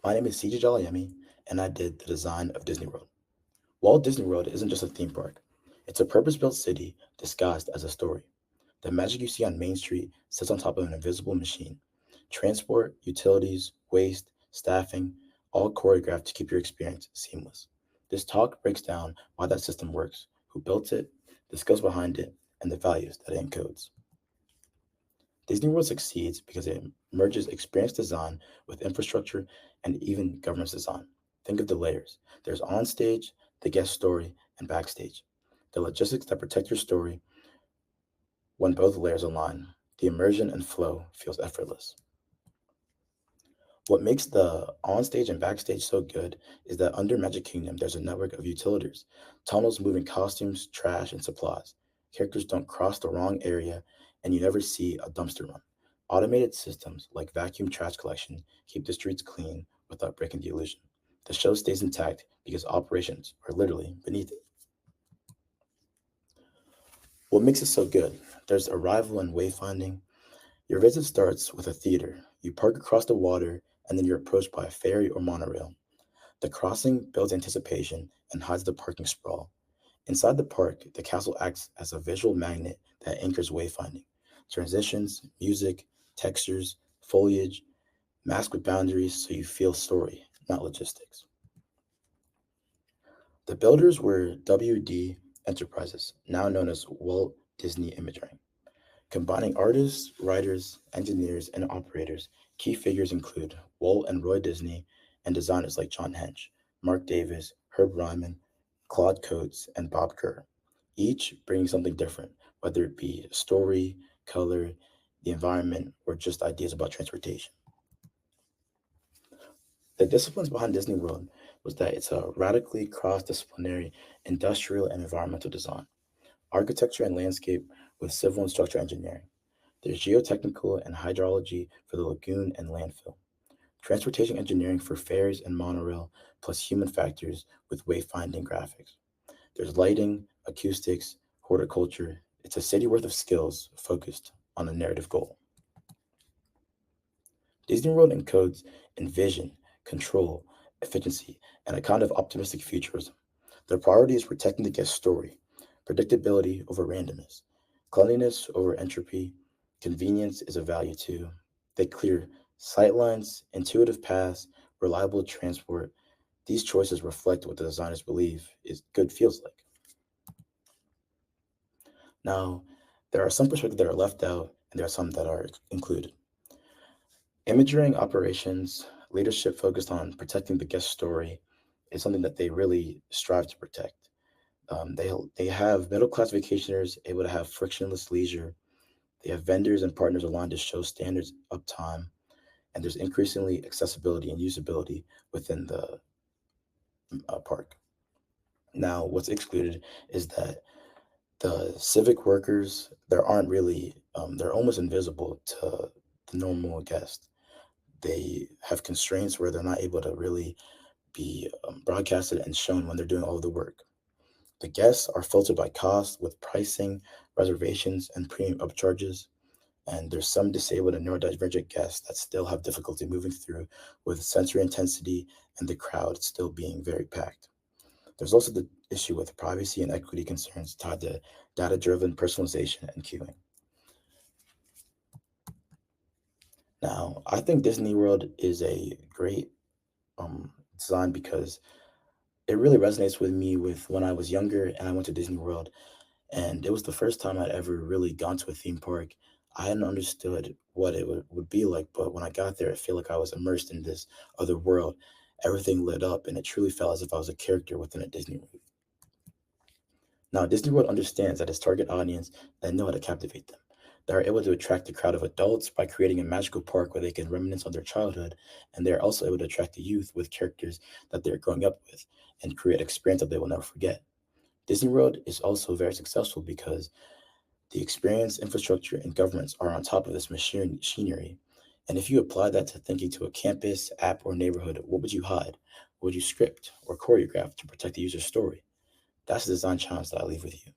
My name is CJ Jalayemi, and I did the design of Disney World. Walt Disney World isn't just a theme park, it's a purpose built city disguised as a story. The magic you see on Main Street sits on top of an invisible machine. Transport, utilities, waste, staffing, all choreographed to keep your experience seamless. This talk breaks down why that system works, who built it, the skills behind it, and the values that it encodes. Disney World succeeds because it merges experience design with infrastructure and even governance design. Think of the layers. There's onstage, the guest story, and backstage. The logistics that protect your story when both layers align. The immersion and flow feels effortless. What makes the onstage and backstage so good is that under Magic Kingdom, there's a network of utilities, tunnels moving costumes, trash, and supplies. Characters don't cross the wrong area, and you never see a dumpster run. Automated systems like vacuum trash collection keep the streets clean without breaking the illusion. The show stays intact because operations are literally beneath it. What makes it so good? There's arrival and wayfinding. Your visit starts with a theater. You park across the water, and then you're approached by a ferry or monorail. The crossing builds anticipation and hides the parking sprawl. Inside the park, the castle acts as a visual magnet that anchors wayfinding. Transitions, music, textures, foliage, masked with boundaries so you feel story, not logistics. The builders were WD Enterprises, now known as Walt Disney Imagery. Combining artists, writers, engineers, and operators, key figures include Walt and Roy Disney, and designers like John Hench, Mark Davis, Herb Ryman, Claude Coates, and Bob Kerr, each bringing something different, whether it be story, color, the environment, or just ideas about transportation. The disciplines behind Disney World was that it's a radically cross-disciplinary industrial and environmental design, architecture and landscape with civil and structural engineering. There's geotechnical and hydrology for the lagoon and landfill, transportation engineering for ferries and monorail, plus human factors with wayfinding graphics. There's lighting, acoustics, horticulture. It's a city worth of skills focused on a narrative goal. Disney World encodes in vision, control, efficiency, and a kind of optimistic futurism. Their priority is protecting the guest story, predictability over randomness, cleanliness over entropy, convenience is a value too. They clear sightlines, intuitive paths, reliable transport. These choices reflect what the designers believe is good feels like. Now, there are some perspectives that are left out, and there are some that are included. Imaging operations, leadership focused on protecting the guest story is something that they really strive to protect. They have middle class vacationers able to have frictionless leisure. They have vendors and partners aligned to show standards uptime, and there's increasingly accessibility and usability within the park. Now, what's excluded is that the civic workers there aren't really they're almost invisible to the normal guest. They have constraints where they're not able to really be broadcasted and shown when they're doing all of the work. The guests are filtered by cost with pricing, reservations, and premium upcharges. And there's some disabled and neurodivergent guests that still have difficulty moving through with sensory intensity and the crowd still being very packed. There's also the issue with privacy and equity concerns tied to data driven personalization and queuing. Now, I think Disney World is a great design because it really resonates with me with when I was younger and I went to Disney World. And it was the first time I'd ever really gone to a theme park. I hadn't understood what it would be like, but when I got there, I feel like I was immersed in this other world. Everything lit up, and it truly felt as if I was a character within a Disney movie. Now, Disney World understands that its target audience and know how to captivate them. They are able to attract a crowd of adults by creating a magical park where they can reminisce on their childhood, and they are also able to attract the youth with characters that they're growing up with and create experience that they will never forget. Disney World is also very successful because the experience, infrastructure, and governments are on top of this machinery. And if you apply that to thinking to a campus, app, or neighborhood, what would you hide? What would you script or choreograph to protect the user's story? That's the design challenge that I leave with you.